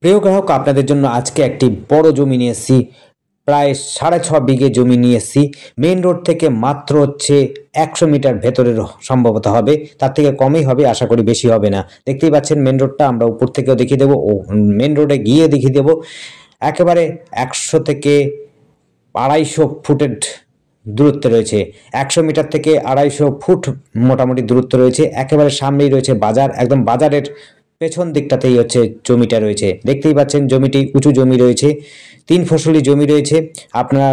প্রিয় গ্রাহক, আপনাদের জন্য আজকে একটি বড় জমি নিয়ে এসেছি। প্রায় 6.5 বিঘে জমি নিয়ে এসেছি। মেন রোড থেকে মাত্র 100 মিটার ভেতরে সম্ভবত হবে, তার থেকে কমই হবে, আশা করি বেশি হবে না। দেখতেই পাচ্ছেন মেন রোডটা, আমরা উপর থেকেও দেখিয়ে দেবো ও মেন রোডে গিয়ে দেখিয়ে দেবো। একেবারে 100 থেকে 250 ফুটের দূরত্বে রয়েছে। 100 মিটার থেকে 250 ফুট মোটামুটি দূরত্ব রয়েছে। একেবারে সামনেই রয়েছে বাজার, একদম বাজারের পেছন দিকটাতেই জমিটা রয়েছে। দেখতেই পাচ্ছেন জমিটি উঁচু জমি রয়েছে, 3 ফসলি জমি রয়েছে। আপনারা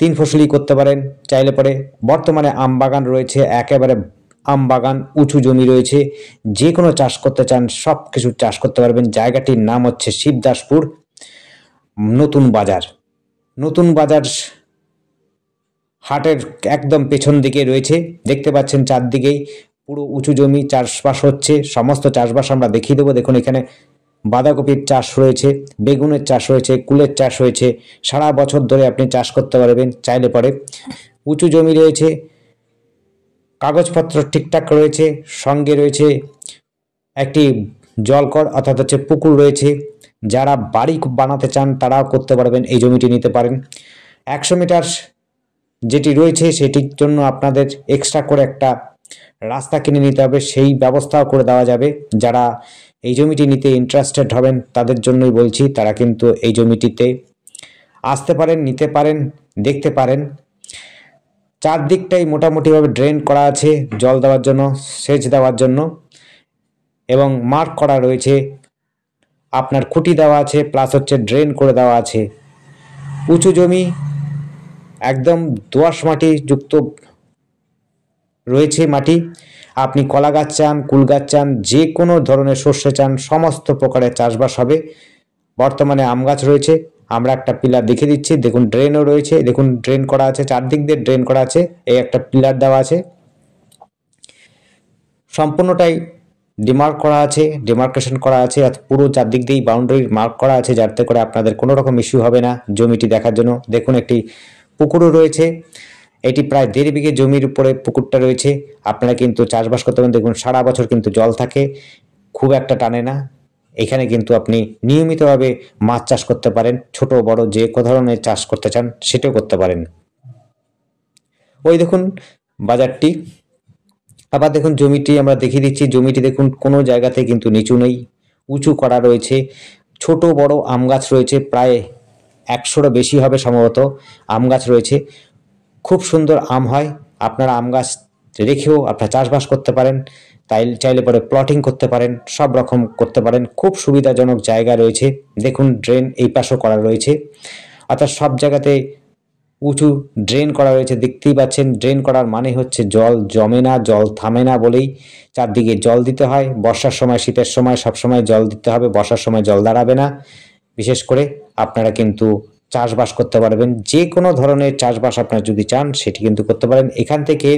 3 ফসলি করতে পারেন চাইলে পরে। বর্তমানে আম বাগান রয়েছে, একেবারে আম বাগান, উঁচু জমি রয়েছে। যে কোনো চাষ করতে চান সব কিছু চাষ করতে পারবেন। জায়গাটির নাম হচ্ছে শিবদাসপুর নতুন বাজার। নতুন বাজার হাটের একদম পেছন দিকে রয়েছে। দেখতে পাচ্ছেন চারদিকেই পুরো উঁচু জমি, চাষবাস হচ্ছে। সমস্ত চাষবাস আমরা দেখিয়ে দেবো। দেখুন এখানে বাঁধাকপির চাষ রয়েছে, বেগুনের চাষ রয়েছে, কুলের চাষ হয়েছে। সারা বছর ধরে আপনি চাষ করতে পারবেন চাইলে পরে। উঁচু জমি রয়েছে, কাগজপত্র ঠিকঠাক রয়েছে, সঙ্গে রয়েছে একটি জলকর অর্থাৎ পুকুর রয়েছে। যারা বাড়ি বানাতে চান তারাও করতে পারবেন, এই জমিটি নিতে পারেন। 100 মিটার যেটি রয়েছে সেটির জন্য আপনাদের এক্সট্রা করে একটা রাস্তা কিনে নিতে হবে, সেই ব্যবস্থাও করে দেওয়া যাবে। যারা এই জমিটি নিতে ইন্টারেস্টেড হবেন তাদের জন্যই বলছি, তারা কিন্তু এই জমিটিতে আসতে পারেন, নিতে পারেন, দেখতে পারেন। চারদিকটাই মোটামুটিভাবে ড্রেন করা আছে জল দেওয়ার জন্য, সেচ দেওয়ার জন্য, এবং মার্ক করা রয়েছে। আপনার খুঁটি দেওয়া আছে, প্লাস ড্রেন করে দেওয়া আছে। উঁচু জমি, একদম দোআঁশ মাটি যুক্ত রয়েছে মাটি। আপনি কলা গাছ চান, কুল গাছ চান, যে কোনো ধরনের শস্য চান, সমস্ত প্রকারের চাষবাস হবে। বর্তমানে আম গাছ রয়েছে, আমরা একটা পিলার দেখে দিচ্ছি। দেখুন ড্রেনও রয়েছে, দেখুন ড্রেন করা আছে, চারদিক দিয়ে ড্রেন করা আছে। এই একটা পিলার দেওয়া আছে, সম্পূর্ণটাই ডিমার্ক করা আছে, ডিমার্কেশন করা আছে। পুরো চারদিক দিয়েই বাউন্ডারি মার্ক করা আছে, যাতে করে আপনাদের কোনো রকম ইস্যু হবে না জমিটি দেখার জন্য। দেখুন একটি পুকুরও রয়েছে। এটি প্রায় 1.5 বিঘে জমির উপরে পুকুরটা রয়েছে। আপনারা কিন্তু চাষবাস করতে পারেন। দেখুন সারা বছর কিন্তু জল থাকে, খুব একটা টানে না। এখানে কিন্তু আপনি নিয়মিতভাবে মাছ চাষ করতে পারেন, ছোট বড় যে কোনো ধরনের চাষ করতে চান সেটাও করতে পারেন। ওই দেখুন বাজারটি। আবার দেখুন জমিটি আমরা দেখিয়ে দিচ্ছি। জমিটি দেখুন কোনো জায়গাতে কিন্তু নিচু নেই, উঁচু করা রয়েছে। ছোট বড় আম গাছ রয়েছে, প্রায় 100রও বেশি হবে সম্ভবত আম গাছ রয়েছে। খুব সুন্দর আম হয়। আপনারা আম গাছ রেখেও আপনারা চাষবাস করতে পারেন, তাই চাইলে পরে প্লটিং করতে পারেন, সব রকম করতে পারেন। খুব সুবিধাজনক জায়গা রয়েছে। দেখুন ড্রেন এই পাশেও করা রয়েছে, অর্থাৎ সব জায়গাতে উঁচু ড্রেন করা রয়েছে। দেখতেই পাচ্ছেন ড্রেন করার মানে হচ্ছে জল জমে না, জল থামে না বলেই চারদিকে জল দিতে হয়। বর্ষার সময়, শীতের সময় সবসময় জল দিতে হবে, বর্ষার সময় জল দাঁড়াবে না। বিশেষ করে আপনারা কিন্তু চাষবাস করতে পারবেন, যে কোনো ধরনের চাষবাস আপনারা যদি চান সেটি কিন্তু করতে পারেন। এখান থেকে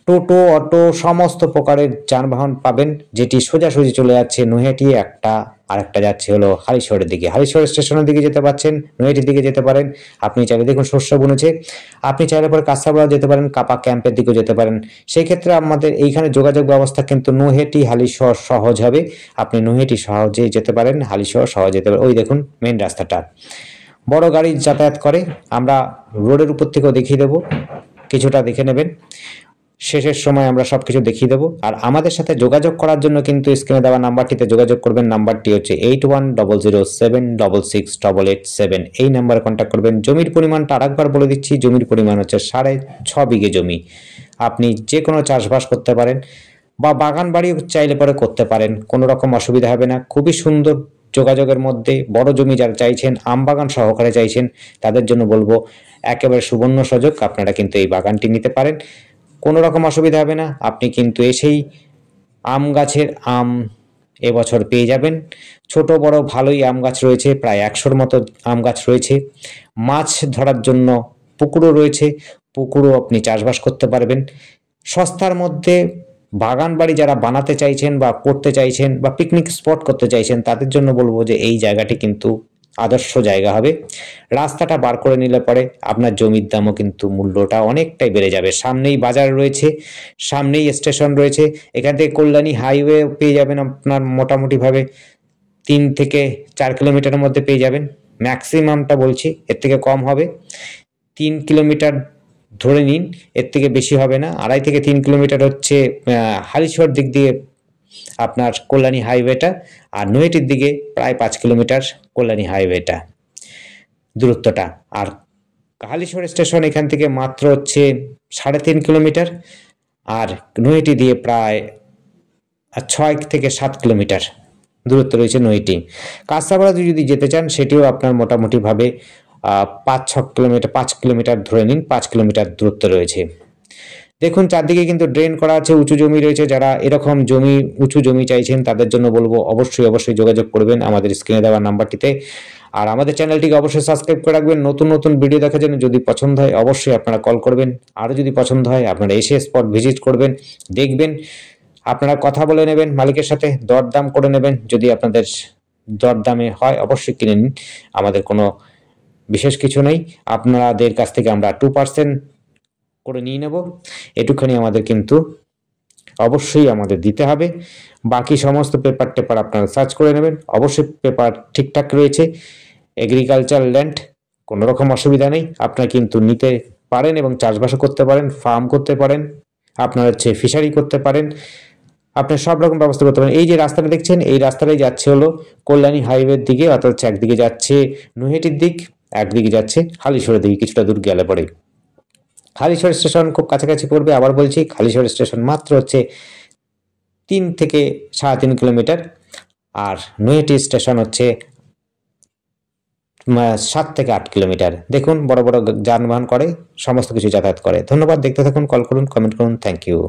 টোটো, অটো, সমস্ত প্রকারের যানবাহন পাবেন, যেটি সোজাসুজি চলে যাচ্ছে নৈহাটি একটা, আর একটা যাচ্ছে হলো হালিশহরের দিকে। হালিশহর স্টেশনের দিকে যেতে পারছেন, নৈহাটির দিকে যেতে পারেন। আপনি চাইলে দেখুন শস্য বুনেছে, আপনি চাইলে পরে কাঁচাপাড়া যেতে পারেন, কাপা ক্যাম্পের দিকেও যেতে পারেন। সেই ক্ষেত্রে আমাদের এইখানে যোগাযোগ ব্যবস্থা কিন্তু নৈহাটি হালিশহর সহজ হবে। আপনি নৈহাটি সহজে যেতে পারেন, হালিশহর সহজে যেতে পারেন। ওই দেখুন মেন রাস্তাটা, বড় গাড়ি যাতায়াত করে। আমরা রোডের উপর থেকেও দেখিয়ে দেবো, কিছুটা দেখে নেবেন। শেষের সময় আমরা সবকিছু দেখিয়ে দেবো। আর আমাদের সাথে যোগাযোগ করার জন্য কিন্তু স্ক্রিনে দেওয়া নাম্বারটিতে যোগাযোগ করবেন। নাম্বারটি হচ্ছে 8100788887। এই নাম্বারে কন্ট্যাক্ট করবেন। জমির পরিমাণটা আরেকবার বলে দিচ্ছি, জমির পরিমাণ হচ্ছে 6.5 বিঘে জমি। আপনি যে কোনো চাষবাস করতে পারেন, বা বাগান বাড়িও চাইলে পরে করতে পারেন, কোনো রকম অসুবিধা হবে না। খুবই সুন্দর যোগাযোগের মধ্যে বড় জমি যারা চাইছেন, আম বাগান সহকারে চাইছেন, তাদের জন্য বলবো একেবারে সুবর্ণ সুযোগ। আপনারা কিন্তু এই বাগানটি নিতে পারেন, কোনো রকম অসুবিধা হবে না। আপনি কিন্তু এসেই আম গাছের আম এবছর পেয়ে যাবেন। ছোট বড় ভালোই আম গাছ রয়েছে, প্রায় 100র মতো আম গাছ রয়েছে। মাছ ধরার জন্য পুকুরও রয়েছে, পুকুরও আপনি চাষবাস করতে পারবেন সস্তার মধ্যে। বাগান বাড়ি যারা বানাতে চাইছেন বা করতে চাইছেন, বা পিকনিক স্পট করতে চাইছেন, তাদের জন্য বলবো যে এই জায়গাটি কিন্তু আদর্শ জায়গা হবে। রাস্তাটা বার করে নিলে পরে আপনার জমির দামও কিন্তু মূল্যটা অনেকটাই বেড়ে যাবে। সামনেই বাজার রয়েছে, সামনেই স্টেশন রয়েছে। এখান থেকে কল্যাণী হাইওয়ে পেয়ে যাবেন আপনার মোটামুটিভাবে 3 থেকে 4 কিলোমিটারের মধ্যে পেয়ে যাবেন, ম্যাক্সিমামটা বলছি, এর থেকে কম হবে। 3 কিলোমিটার ধরে নিন, এর থেকে বেশি হবে না। 2.5 থেকে 3 কিলোমিটার হচ্ছে হালিশহর দিক দিয়ে আপনার কল্যাণী হাইওয়েটা, আর নৈহাটির দিকে প্রায় 5 কিলোমিটার কল্যাণী হাইওয়েটা দূরত্বটা। আর হালিশহর স্টেশন এখান থেকে মাত্র হচ্ছে 3.5 কিলোমিটার, আর নৈহাটি দিয়ে প্রায় 6 থেকে 7 কিলোমিটার দূরত্ব রয়েছে নৈহাটি। কাঁচরাপাড়া যদি যেতে চান সেটিও আপনার মোটামুটিভাবে 5 কিলোমিটার ধরে নিন, 5 কিলোমিটার দূরত্ব রয়েছে। দেখুন চারদিকে কিন্তু ড্রেন করা আছে, উঁচু জমি রয়েছে। যারা এরকম জমি, উঁচু জমি চাইছেন তাদের জন্য বলবো অবশ্যই যোগাযোগ করবেন আমাদের স্ক্রিনে দেওয়া নাম্বারটিতে। আর আমাদের চ্যানেলটিকে অবশ্যই সাবস্ক্রাইব করে রাখবেন নতুন ভিডিও দেখার জন্য। যদি পছন্দ হয় অবশ্যই আপনারা কল করবেন, আরও যদি পছন্দ হয় আপনারা এসে স্পট ভিজিট করবেন, দেখবেন, আপনারা কথা বলে নেবেন মালিকের সাথে, দরদাম করে নেবেন। যদি আপনাদের দরদামে হয় অবশ্যই কিনে নিন, আমাদের কোনো বিশেষ কিছু নেই। আপনাদের কাছ থেকে আমরা 2% করে নিয়ে নেব, এটুখানি আমাদের কিন্তু অবশ্যই আমাদের দিতে হবে। বাকি সমস্ত পেপার আপনারা সার্চ করে নেবেন, অবশ্যই পেপার ঠিকঠাক রয়েছে। এগ্রিকালচার ল্যান্ড, কোনো রকম অসুবিধা নেই, আপনারা কিন্তু নিতে পারেন এবং চাষবাসও করতে পারেন, ফার্ম করতে পারেন, আপনার হচ্ছে ফিশারি করতে পারেন, আপনার সব রকম ব্যবস্থা করতে পারেন। এই যে রাস্তাটা দেখছেন, এই রাস্তাটাই যাচ্ছে হলো কল্যাণী হাইওয়ের দিকে, অর্থাৎ একদিকে যাচ্ছে নৈহাটির দিক, একদিকে যাচ্ছে হালিশহরের দিকে। কিছুটা দূর গেলে পরে হালিশহর স্টেশন খুব কাছাকাছি পড়বে। আবার বলছি, হালিশহর স্টেশন মাত্র হচ্ছে 3 থেকে 3.5 কিলোমিটার, আর নৈহাটি স্টেশন হচ্ছে 7 থেকে 8 কিলোমিটার। দেখুন বড় যানবাহন করে, সমস্ত কিছু যাতায়াত করে। ধন্যবাদ, দেখতে থাকুন, কল করুন, কমেন্ট করুন। Thank you.